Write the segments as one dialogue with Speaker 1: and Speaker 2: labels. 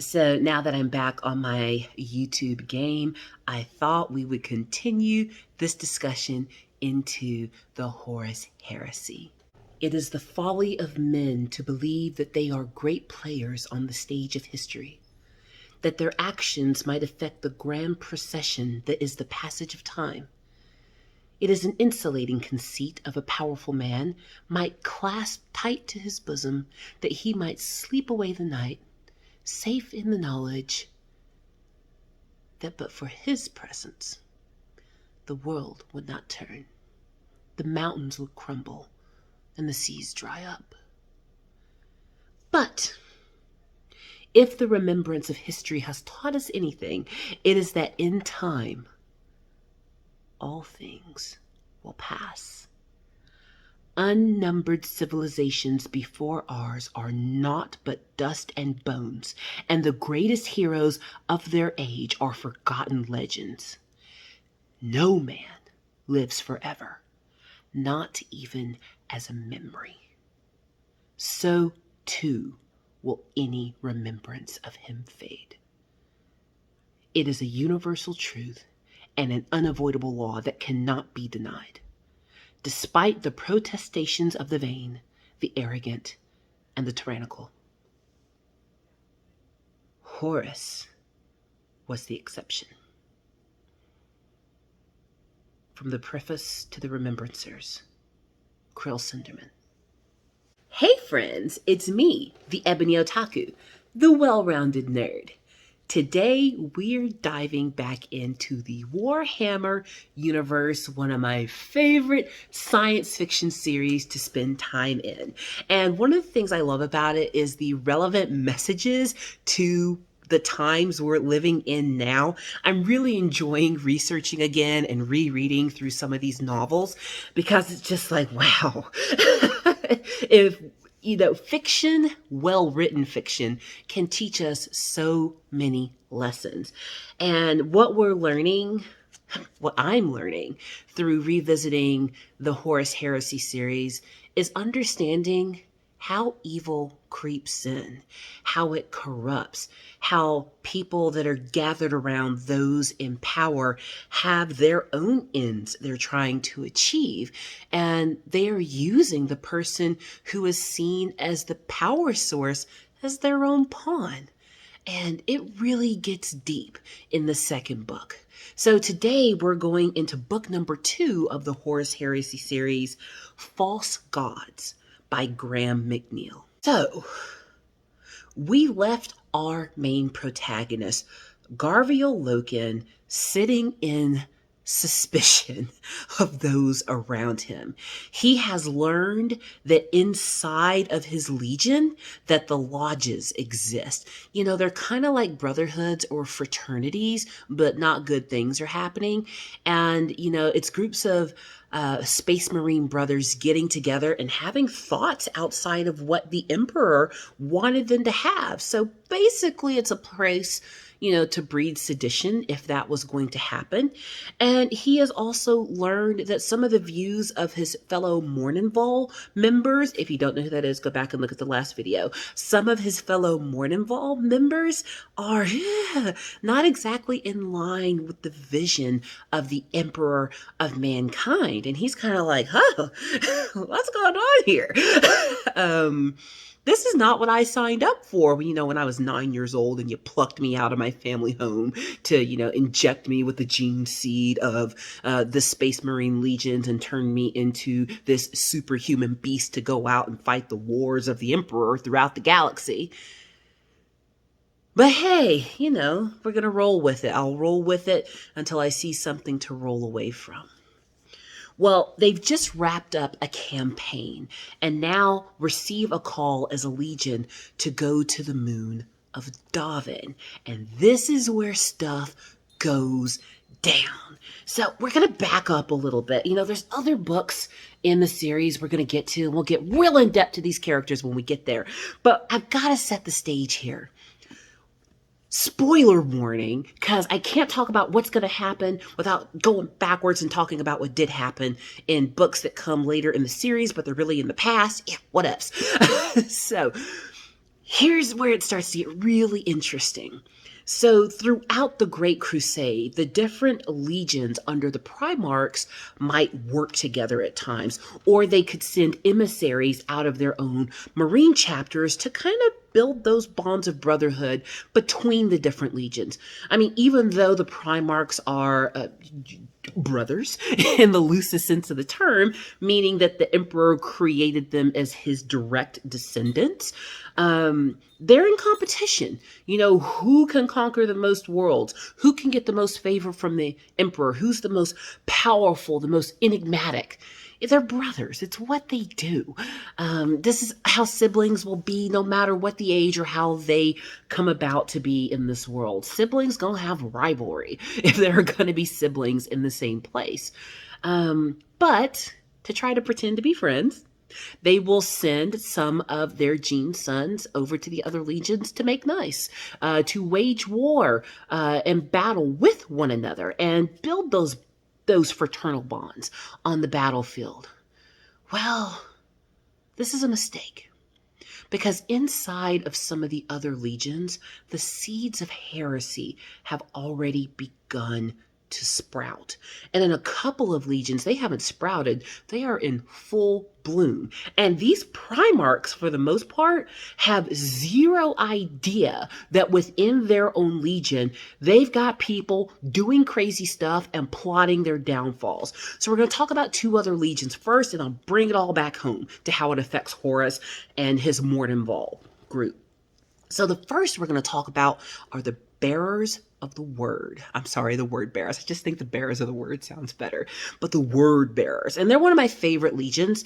Speaker 1: So now that I'm back on my YouTube game, I thought we would continue this discussion into the Horus Heresy. It is the folly of men to believe that they are great players on the stage of history, that their actions might affect the grand procession that is the passage of time. It is an insulating conceit of a powerful man might clasp tight to his bosom that he might sleep away the night, safe in the knowledge that but for his presence, the world would not turn, the mountains would crumble, and the seas dry up. But if the remembrance of history has taught us anything, it is that in time, all things will pass. Unnumbered civilizations before ours are naught but dust and bones, and the greatest heroes of their age are forgotten legends. No man lives forever, not even as a memory. So, too, will any remembrance of him fade. It is a universal truth and an unavoidable law that cannot be denied, despite the protestations of the vain, the arrogant, and the tyrannical. Horus was the exception. From the preface to the Remembrancers, Krill Cinderman. Hey friends, it's me, the Ebony Otaku, the well-rounded nerd. Today, we're diving back into the Warhammer universe, one of my favorite science fiction series to spend time in. And one of the things I love about it is the relevant messages to the times we're living in now. I'm really enjoying researching again and rereading through some of these novels because it's just like, wow. If fiction, well-written fiction, can teach us so many lessons. And what I'm learning through revisiting the Horus Heresy series is understanding how evil creeps in, how it corrupts, how people that are gathered around those in power have their own ends they're trying to achieve. And they are using the person who is seen as the power source as their own pawn. And it really gets deep in the second book. So today we're going into book number 2 of the Horus Heresy series, False Gods, by Graham McNeill. So, we left our main protagonist, Garviel Loken, sitting in suspicion of those around him. He has learned that inside of his legion that the lodges exist. They're kind of like brotherhoods or fraternities, but not good things are happening. And, it's groups of Space Marine brothers getting together and having thoughts outside of what the Emperor wanted them to have. So basically it's a place, to breed sedition if that was going to happen. And he has also learned that some of the views of his fellow Mournenval members, if you don't know who that is, go back and look at the last video. Some of his fellow Mournenval members are not exactly in line with the vision of the Emperor of mankind. And he's kind of like, what's going on here? This is not what I signed up for, when I was 9 years old and you plucked me out of my family home to, inject me with the gene seed of the Space Marine legions and turn me into this superhuman beast to go out and fight the wars of the Emperor throughout the galaxy. But hey, we're going to roll with it. I'll roll with it until I see something to roll away from. Well, they've just wrapped up a campaign and now receive a call as a legion to go to the moon of Davin. And this is where stuff goes down. So we're going to back up a little bit. There's other books in the series we're going to get to, and we'll get real in depth to these characters when we get there. But I've got to set the stage here. Spoiler warning, because I can't talk about what's going to happen without going backwards and talking about what did happen in books that come later in the series, but they're really in the past. Yeah, what else? So Here's where it starts to get really interesting. So, throughout the Great Crusade, the different legions under the Primarchs might work together at times, or they could send emissaries out of their own Marine chapters to kind of build those bonds of brotherhood between the different legions. I mean, even though the Primarchs are brothers in the loosest sense of the term, meaning that the emperor created them as his direct descendants, they're in competition. You know, who can conquer the most worlds? Who can get the most favor from the emperor? Who's the most powerful, the most enigmatic? They're brothers. It's what they do. This is how siblings will be no matter what the age or how they come about to be in this world. Siblings gonna have rivalry if there are gonna be siblings in the same place. But to try to pretend to be friends, they will send some of their gene sons over to the other legions to make nice, to wage war and battle with one another and build those fraternal bonds on the battlefield. Well, this is a mistake, because inside of some of the other legions, the seeds of heresy have already begun to sprout. And in a couple of legions, they haven't sprouted. They are in full bloom. And these Primarchs, for the most part, have zero idea that within their own legion, they've got people doing crazy stuff and plotting their downfalls. So we're going to talk about two other legions first, and I'll bring it all back home to how it affects Horus and his Mordenval group. So the first we're going to talk about are the bearers of the word. I'm sorry, the word bearers. I just think the bearers of the word sounds better. But the word bearers. And they're one of my favorite legions.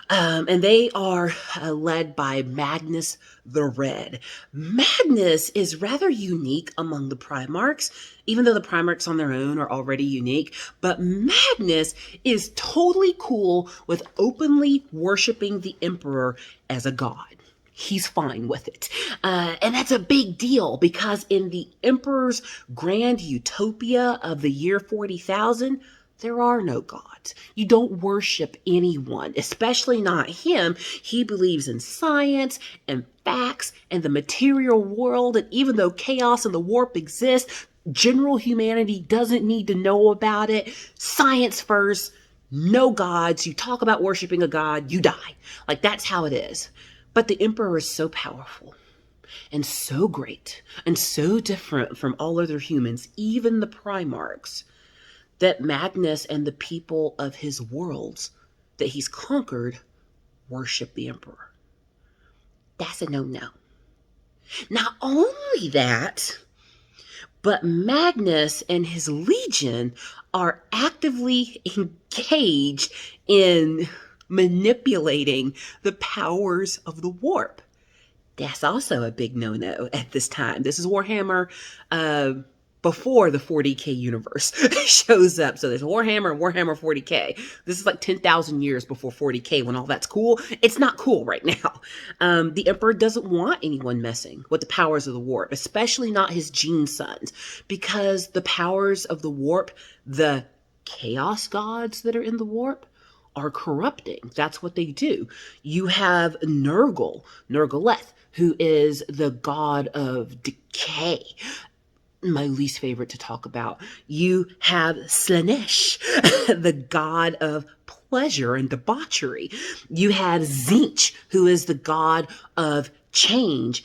Speaker 1: And they are led by Magnus the Red. Magnus is rather unique among the Primarchs, even though the Primarchs on their own are already unique. But Magnus is totally cool with openly worshiping the Emperor as a god. He's fine with it. And that's a big deal, because in the Emperor's grand utopia of the year 40,000, there are no gods. You don't worship anyone, especially not him. He believes in science and facts and the material world. And even though chaos and the warp exist, general humanity doesn't need to know about it. Science first, no gods. You talk about worshiping a god, you die. Like, that's how it is. But the Emperor is so powerful and so great and so different from all other humans, even the Primarchs, that Magnus and the people of his worlds that he's conquered worship the Emperor. That's a no-no. Not only that, but Magnus and his legion are actively engaged in manipulating the powers of the warp. That's also a big no-no at this time. This is Warhammer before the 40k universe shows up. So there's Warhammer and Warhammer 40k. This is like 10,000 years before 40k, when all that's cool. It's not cool right now. The Emperor doesn't want anyone messing with the powers of the warp, especially not his gene sons, because the powers of the warp, the chaos gods that are in the warp, are corrupting. That's what they do. You have Nergaleth, who is the god of decay, my least favorite to talk about. You have Slanesh, the god of pleasure and debauchery. You have Tzeentch, who is the god of change.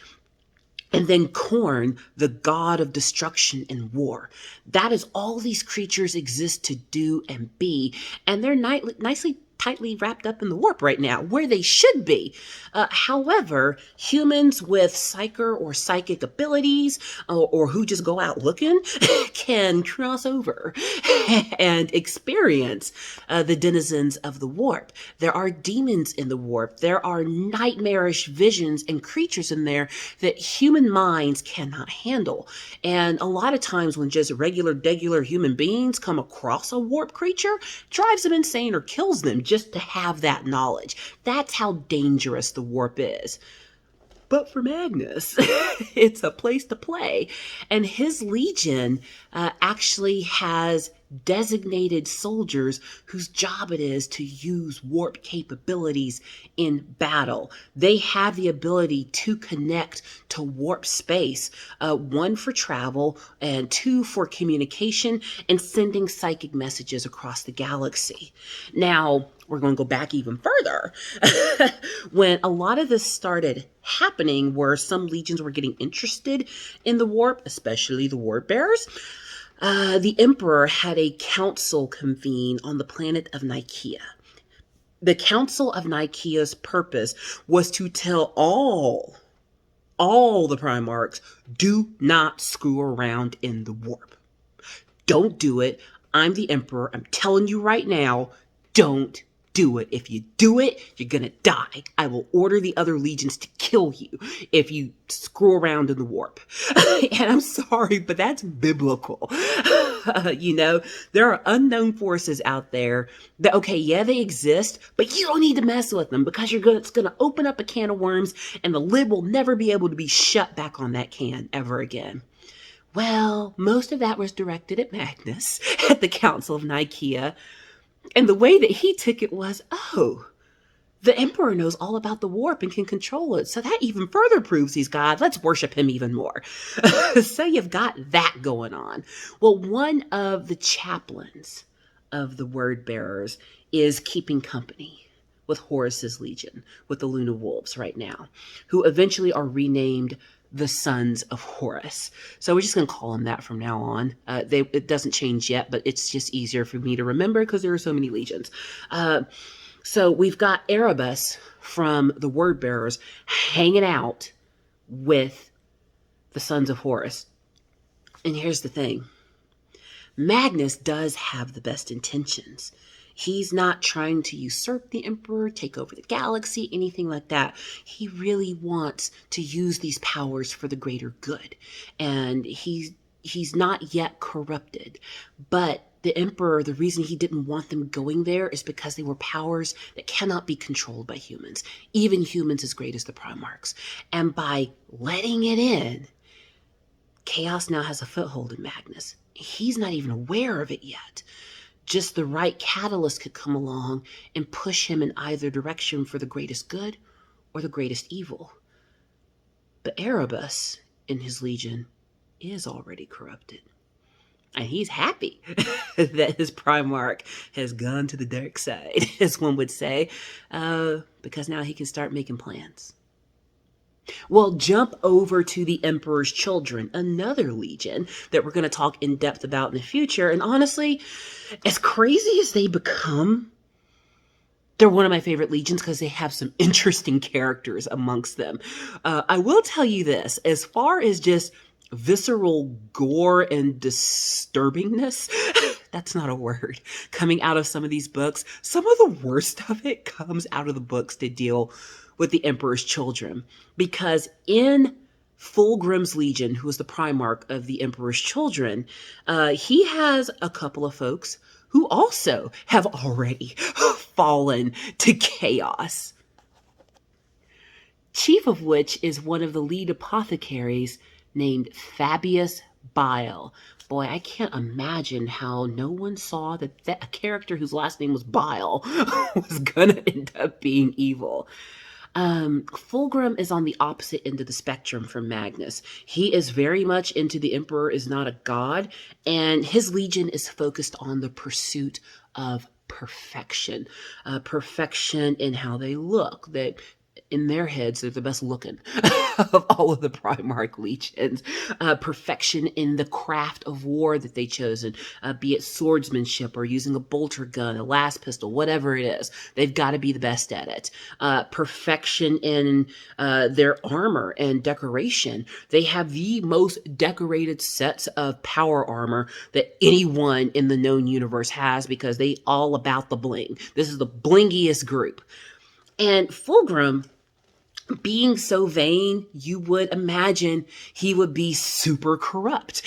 Speaker 1: And then Khorne, the god of destruction and war. That is all these creatures exist to do and be. And they're nicely tightly wrapped up in the warp right now, where they should be. However, humans with psyker or psychic abilities, or who just go out looking, can cross over and experience the denizens of the warp. There are demons in the warp. There are nightmarish visions and creatures in there that human minds cannot handle. And a lot of times when just regular human beings come across a warp creature, drives them insane or kills them just to have that knowledge. That's how dangerous the warp is. But for Magnus, it's a place to play. And his legion actually has designated soldiers whose job it is to use warp capabilities in battle. They have the ability to connect to warp space, one for travel and two for communication and sending psychic messages across the galaxy. Now, we're going to go back even further. When a lot of this started happening, where some legions were getting interested in the warp, especially the warp bearers, the Emperor had a council convene on the planet of Nicaea. The Council of Nicaea's purpose was to tell all the Primarchs, do not screw around in the warp. Don't do it. I'm the Emperor. I'm telling you right now, don't do it. If you do it, you're gonna die. I will order the other legions to kill you if you screw around in the warp. And I'm sorry, but that's biblical. There are unknown forces out there that, okay, yeah, they exist, but you don't need to mess with them because it's gonna open up a can of worms and the lid will never be able to be shut back on that can ever again. Well, most of that was directed at Magnus at the Council of Nicaea. And the way that he took it was, oh, the Emperor knows all about the warp and can control it. So that even further proves he's God. Let's worship him even more. So you've got that going on. Well, one of the chaplains of the word bearers is keeping company with Horus's legion, with the Luna Wolves right now, who eventually are renamed the Sons of Horus. So we're just going to call them that from now on. It doesn't change yet, but it's just easier for me to remember because there are so many legions. So we've got Erebus from the Word Bearers hanging out with the Sons of Horus. And here's the thing. Magnus does have the best intentions. He's not trying to usurp the Emperor, take over the galaxy, anything like that. He really wants to use these powers for the greater good. And he's not yet corrupted. But the Emperor, the reason he didn't want them going there is because they were powers that cannot be controlled by humans, even humans as great as the Primarchs. And by letting it in, chaos now has a foothold in Magnus. He's not even aware of it yet. Just the right catalyst could come along and push him in either direction for the greatest good or the greatest evil. But Erebus in his legion is already corrupted. And he's happy that his Primarch has gone to the dark side, as one would say, because now he can start making plans. Well, jump over to the Emperor's Children, another legion that we're going to talk in depth about in the future. And honestly, as crazy as they become, they're one of my favorite legions because they have some interesting characters amongst them. I will tell you this, as far as just visceral gore and disturbingness, that's not a word, coming out of some of these books, some of the worst of it comes out of the books to deal with the Emperor's Children. Because in Fulgrim's Legion, who is the Primarch of the Emperor's Children, he has a couple of folks who also have already fallen to chaos. Chief of which is one of the lead apothecaries named Fabius Bile. Boy, I can't imagine how no one saw that a character whose last name was Bile was gonna end up being evil. Fulgrim is on the opposite end of the spectrum from Magnus. He is very much into the Emperor is not a god, and his legion is focused on the pursuit of perfection. Perfection in how they look, that in their heads, they're the best looking of all of the Primarch legions. Perfection in the craft of war that they've chosen, be it swordsmanship or using a bolter gun, a las pistol, whatever it is. They've got to be the best at it. Perfection in their armor and decoration. They have the most decorated sets of power armor that anyone in the known universe has because they all about the bling. This is the blingiest group. And Fulgrim, being so vain, you would imagine he would be super corrupt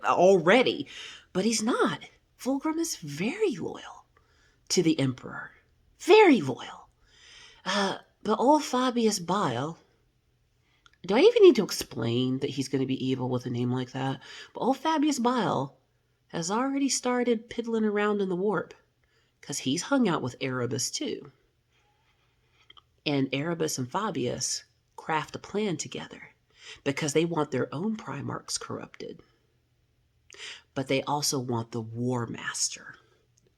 Speaker 1: already. But he's not. Fulgrim is very loyal to the Emperor. Very loyal. But old Fabius Bile, Do I even need to explain that he's going to be evil with a name like that? But old Fabius Bile has already started piddling around in the warp, because he's hung out with Erebus too. And Erebus and Fabius craft a plan together because they want their own Primarchs corrupted. But they also want the War Master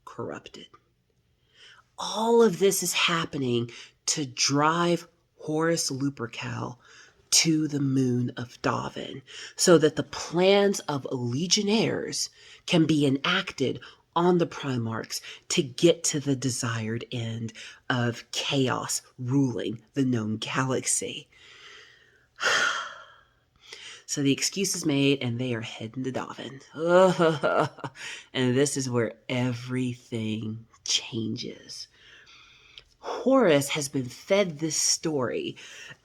Speaker 1: corrupted. All of this is happening to drive Horus Lupercal to the moon of Davin, so that the plans of Legionnaires can be enacted on the Primarchs to get to the desired end of chaos ruling the known galaxy. So the excuse is made, and they are heading to Davin. And this is where everything changes. Horus has been fed this story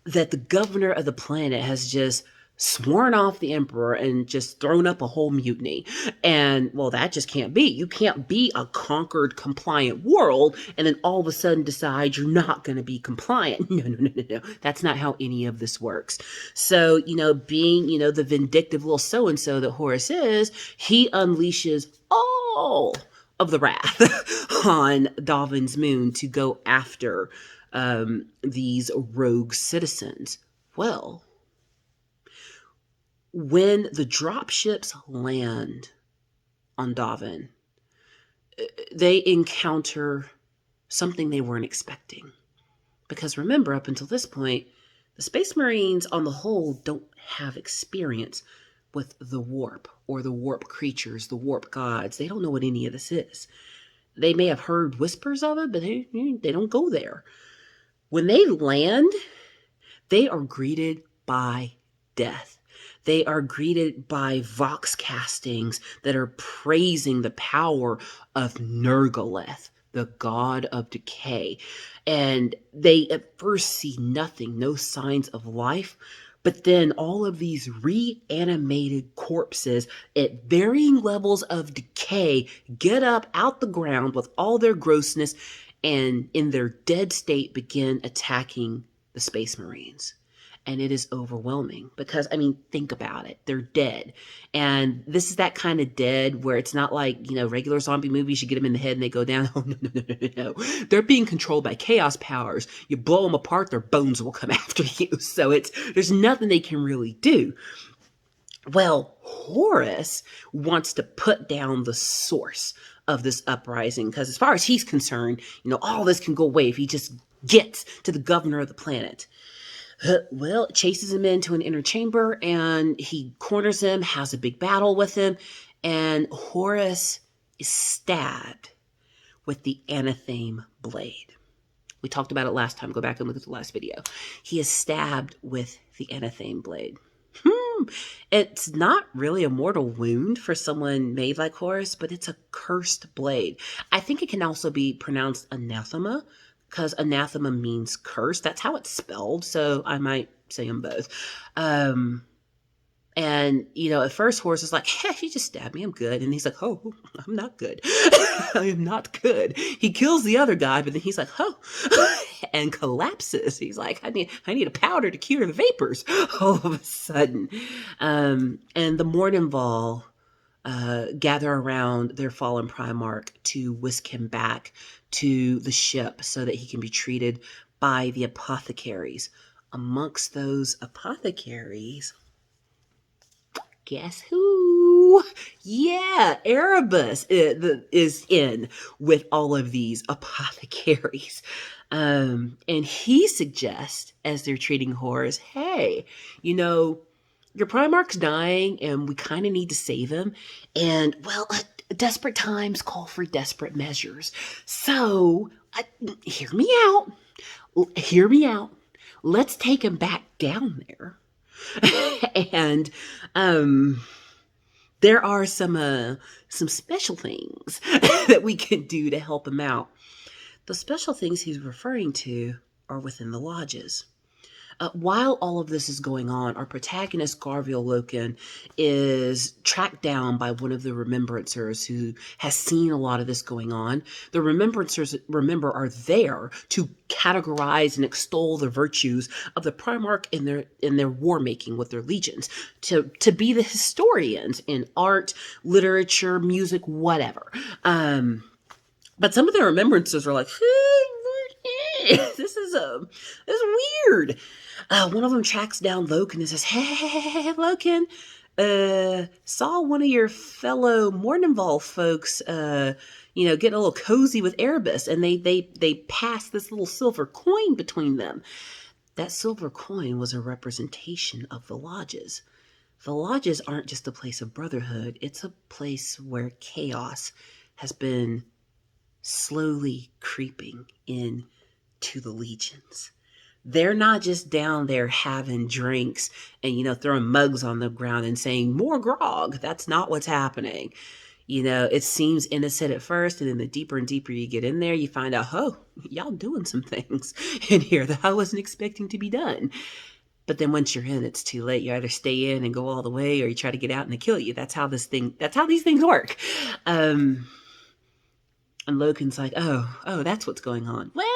Speaker 1: that the governor of the planet has just sworn off the emperor and just thrown up a whole mutiny. And, well, that just can't be. You can't be a conquered, compliant world and then all of a sudden decide you're not going to be compliant. No. That's not how any of this works. So, being, the vindictive little so-and-so that Horus is, he unleashes all of the wrath on Davin's moon to go after these rogue citizens. Well, when the dropships land on Davin, they encounter something they weren't expecting. Because remember, up until this point, the Space Marines on the whole don't have experience with the warp or the warp creatures, the warp gods. They don't know what any of this is. They may have heard whispers of it, but they don't go there. When they land, they are greeted by death. They are greeted by vox castings that are praising the power of Nergaleth, the god of decay. And they at first see nothing, no signs of life. But then all of these reanimated corpses at varying levels of decay get up out the ground with all their grossness and in their dead state begin attacking the Space Marines. And it is overwhelming because, think about it. They're dead. And this is that kind of dead where it's not like, regular zombie movies. You get them in the head and they go down. Oh, no. They're being controlled by chaos powers. You blow them apart, their bones will come after you. So there's nothing they can really do. Well, Horus wants to put down the source of this uprising because as far as he's concerned, all this can go away if he just gets to the governor of the planet. Well, it chases him into an inner chamber and he corners him, has a big battle with him, and Horus is stabbed with the anatheme blade. We talked about it last time. Go back and look at the last video. He is stabbed with the anatheme blade. It's not really a mortal wound for someone made like Horus, but it's a cursed blade. I think it can also be pronounced anathema, because anathema means curse. That's how it's spelled, so I might say them both. And, at first Horus is like, hey, he just stabbed me, I'm good. And he's like, oh, I'm not good. I am not good. He kills the other guy, but then he's like, oh, and collapses. He's like, I need a powder to cure the vapors all of a sudden. And the Mordenval gather around their fallen Primarch to whisk him back to the ship so that he can be treated by the apothecaries. Amongst those apothecaries, guess who? Yeah, Erebus is in with all of these apothecaries. And he suggests, as they're treating Horus, hey, your Primarch's dying and we kind of need to save him. And, well, desperate times call for desperate measures. So, hear me out. Let's take him back down there. And there are some special things that we can do to help him out. The special things he's referring to are within the lodges. While all of this is going on, our protagonist, Garviel Loken, is tracked down by one of the Remembrancers who has seen a lot of this going on. The Remembrancers, remember, are there to categorize and extol the virtues of the Primarch in their war making with their legions, to be the historians in art, literature, music, whatever. But some of the Remembrancers are like, this is weird. One of them tracks down Loken and says, "Hey, Loken, saw one of your fellow Morninval folks, getting a little cozy with Erebus, and they passed this little silver coin between them. That silver coin was a representation of the lodges. The lodges aren't just a place of brotherhood; it's a place where chaos has been slowly creeping in to the legions. They're not just down there having drinks and, throwing mugs on the ground and saying, more grog. That's not what's happening. It seems innocent at first, and then the deeper and deeper you get in there, you find out, oh, y'all doing some things in here that I wasn't expecting to be done. But then once you're in, it's too late. You either stay in and go all the way, or you try to get out and they kill you. That's how these things work. And Loken's like, oh, that's what's going on. Well,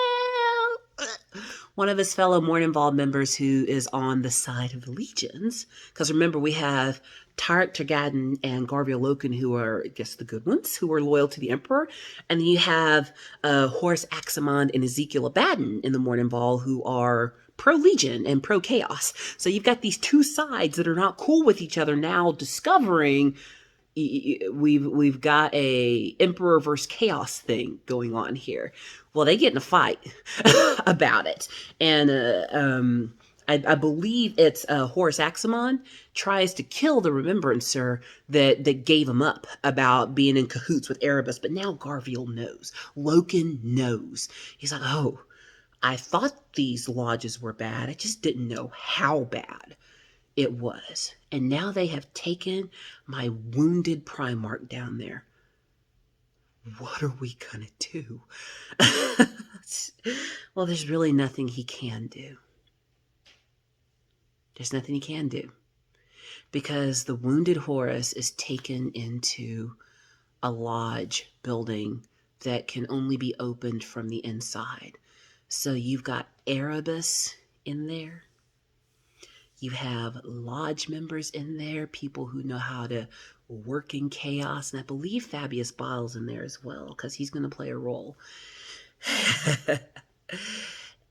Speaker 1: one of his fellow Morninval members who is on the side of the legions, because remember, we have Tarek Targadin and Garviel Loken, who are, I guess, the good ones, who are loyal to the Emperor. And then you have Horus Axamond and Ezekiel Abaddon in the Morninval, who are pro-Legion and pro-Chaos. So you've got these two sides that are not cool with each other now discovering we've got a Emperor versus Chaos thing going on here. Well, they get in a fight about it. And I believe it's Horus Axamon tries to kill the Remembrancer that gave him up about being in cahoots with Erebus. But now Garviel knows. Loken knows. He's like, oh, I thought these lodges were bad. I just didn't know how bad it was. And now they have taken my wounded Primarch down there. What are we gonna do? Well, there's really nothing he can do. There's nothing he can do. Because the wounded Horus is taken into a lodge building that can only be opened from the inside. So you've got Erebus in there. You have lodge members in there, people who know how to work in chaos. And I believe Fabius Bile's in there as well, because he's going to play a role.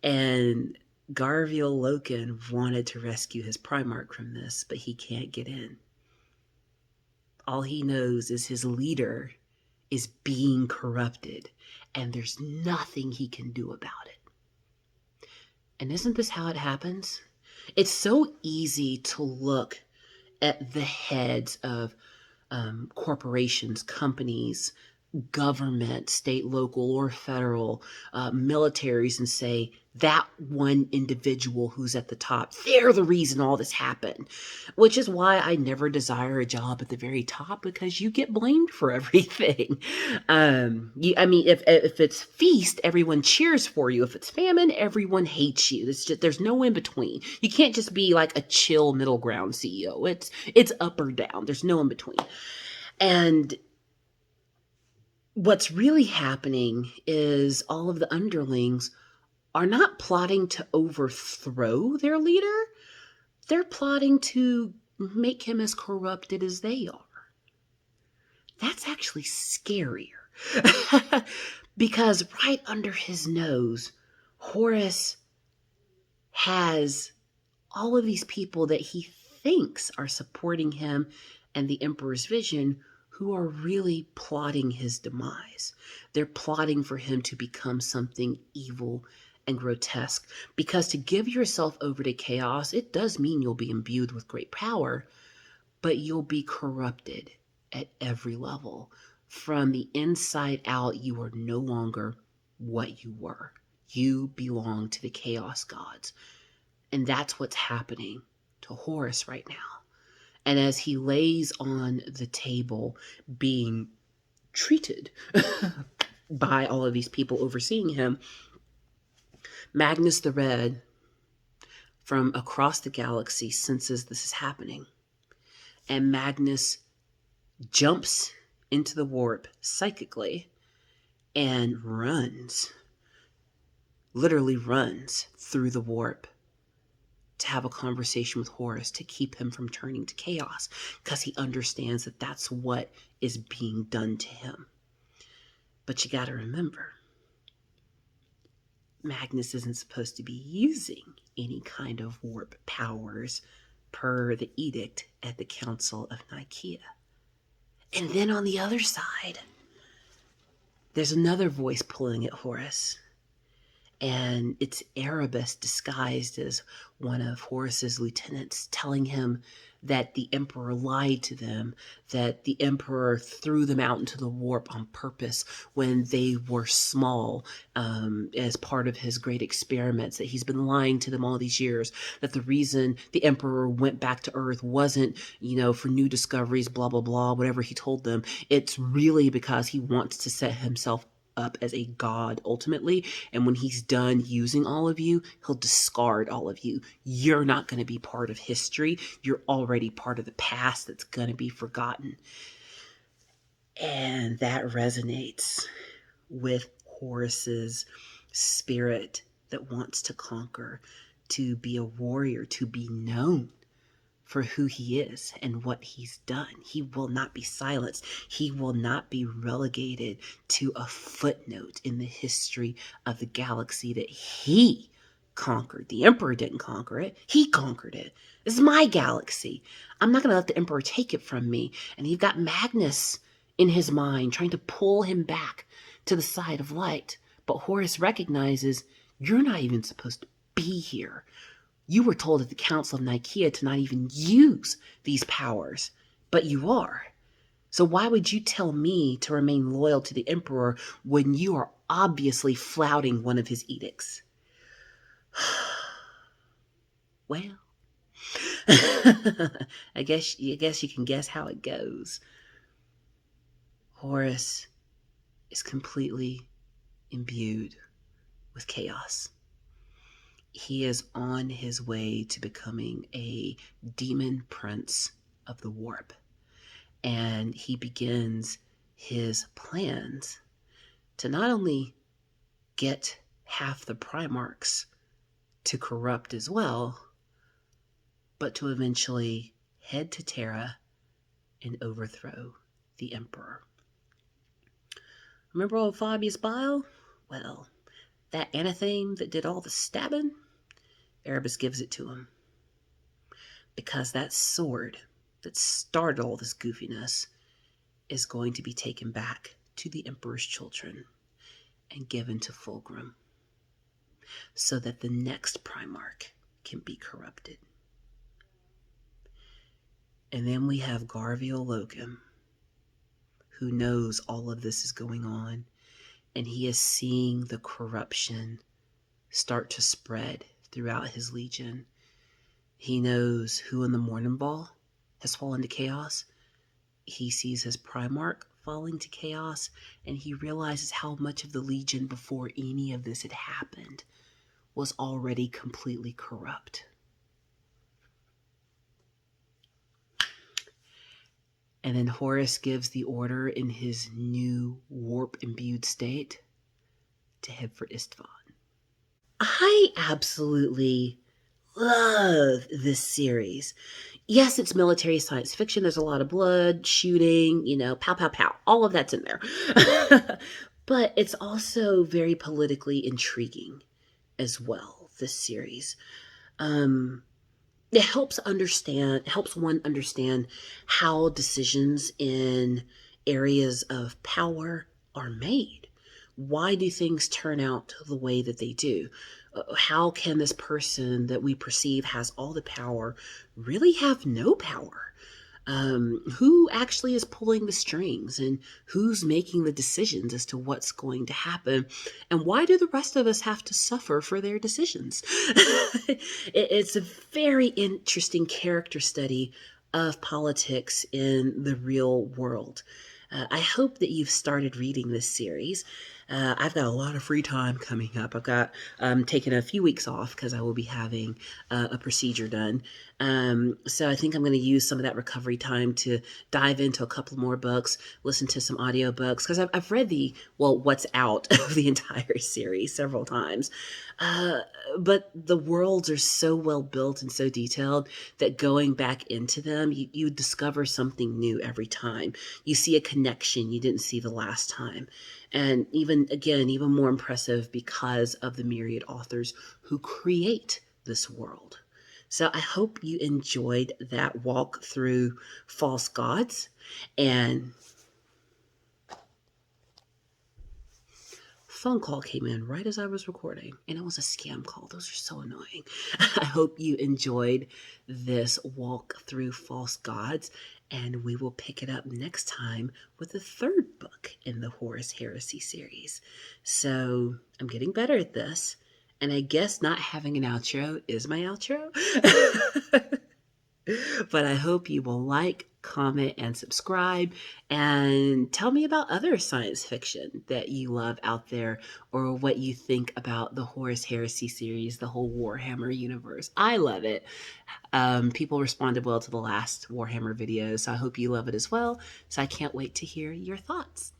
Speaker 1: And Garviel Loken wanted to rescue his Primarch from this, but he can't get in. All he knows is his leader is being corrupted, and there's nothing he can do about it. And isn't this how it happens? It's so easy to look at the heads of corporations, companies, government, state, local, or federal, militaries, and say, that one individual who's at the top, they're the reason all this happened. Which is why I never desire a job at the very top, because you get blamed for everything. If it's feast, everyone cheers for you. If it's famine, everyone hates you. There's no in between. You can't just be like a chill middle ground CEO. It's up or down. There's no in between. And what's really happening is all of the underlings are not plotting to overthrow their leader. They're plotting to make him as corrupted as they are. That's actually scarier. Because right under his nose, Horus has all of these people that he thinks are supporting him and the Emperor's vision, who are really plotting his demise. They're plotting for him to become something evil and grotesque. Because to give yourself over to chaos, it does mean you'll be imbued with great power, but you'll be corrupted at every level. From the inside out, you are no longer what you were. You belong to the chaos gods. And that's what's happening to Horus right now. And as he lays on the table being treated by all of these people overseeing him, Magnus the Red from across the galaxy senses this is happening. And Magnus jumps into the warp psychically and runs, literally runs through the warp to have a conversation with Horus to keep him from turning to chaos, because he understands that that's what is being done to him. But you got to remember, Magnus isn't supposed to be using any kind of warp powers per the edict at the Council of Nicaea. And then on the other side, there's another voice pulling at Horus. And it's Erebus disguised as one of Horus's lieutenants, telling him that the Emperor lied to them, that the Emperor threw them out into the warp on purpose when they were small, as part of his great experiments, that he's been lying to them all these years, that the reason the Emperor went back to Earth wasn't, for new discoveries, blah, blah, blah, whatever he told them. It's really because he wants to set himself up as a god ultimately, and when he's done using all of you, he'll discard all of you. You're not going to be part of history. You're already part of the past that's going to be forgotten. And that resonates with Horus's spirit that wants to conquer, to be a warrior, to be known for who he is and what he's done. He will not be silenced. He will not be relegated to a footnote in the history of the galaxy that he conquered. The Emperor didn't conquer it. He conquered it. This is my galaxy. I'm not going to let the Emperor take it from me. And you've got Magnus in his mind trying to pull him back to the side of light. But Horus recognizes you're not even supposed to be here. You were told at the Council of Nicaea to not even use these powers, but you are. So why would you tell me to remain loyal to the Emperor when you are obviously flouting one of his edicts? Well, I guess you can guess how it goes. Horus is completely imbued with chaos. He is on his way to becoming a demon prince of the warp. And he begins his plans to not only get half the Primarchs to corrupt as well, but to eventually head to Terra and overthrow the Emperor. Remember old Fabius Bile? Well, that anatheme that did all the stabbing, Erebus gives it to him. Because that sword that started all this goofiness is going to be taken back to the Emperor's children and given to Fulgrim, so that the next Primarch can be corrupted. And then we have Garviel Locum, who knows all of this is going on, and he is seeing the corruption start to spread throughout his legion. He knows who in the Morning Ball has fallen to chaos. He sees his Primarch falling to chaos, and he realizes how much of the legion before any of this had happened was already completely corrupt. And then Horus gives the order in his new warp-imbued state to head for Istvan. I absolutely love this series. Yes, it's military science fiction. There's a lot of blood, shooting, pow, pow, pow. All of that's in there. But it's also very politically intriguing as well, this series. It helps one understand how decisions in areas of power are made. Why do things turn out the way that they do? How can this person that we perceive has all the power really have no power? Who actually is pulling the strings, and who's making the decisions as to what's going to happen? And why do the rest of us have to suffer for their decisions? It's a very interesting character study of politics in the real world. I hope that you've started reading this series. I've got a lot of free time coming up. I've got taken a few weeks off because I will be having a procedure done. So I think I'm going to use some of that recovery time to dive into a couple more books, listen to some audiobooks, because I've read what's out of the entire series several times. Uh, but the worlds are so well built and so detailed that going back into them, you discover something new every time. You see a connection you didn't see the last time. And even more impressive because of the myriad authors who create this world. So I hope you enjoyed that walk through false gods. And phone call came in right as I was recording, and it was a scam call. Those are so annoying. I hope you enjoyed this walk through false gods, and we will pick it up next time with the third book in the Horus Heresy series. So I'm getting better at this, and I guess not having an outro is my outro. But I hope you will like, comment, and subscribe, and tell me about other science fiction that you love out there, or what you think about the Horus Heresy series, the whole Warhammer universe. I love it. People responded well to the last Warhammer video, so I hope you love it as well. So I can't wait to hear your thoughts.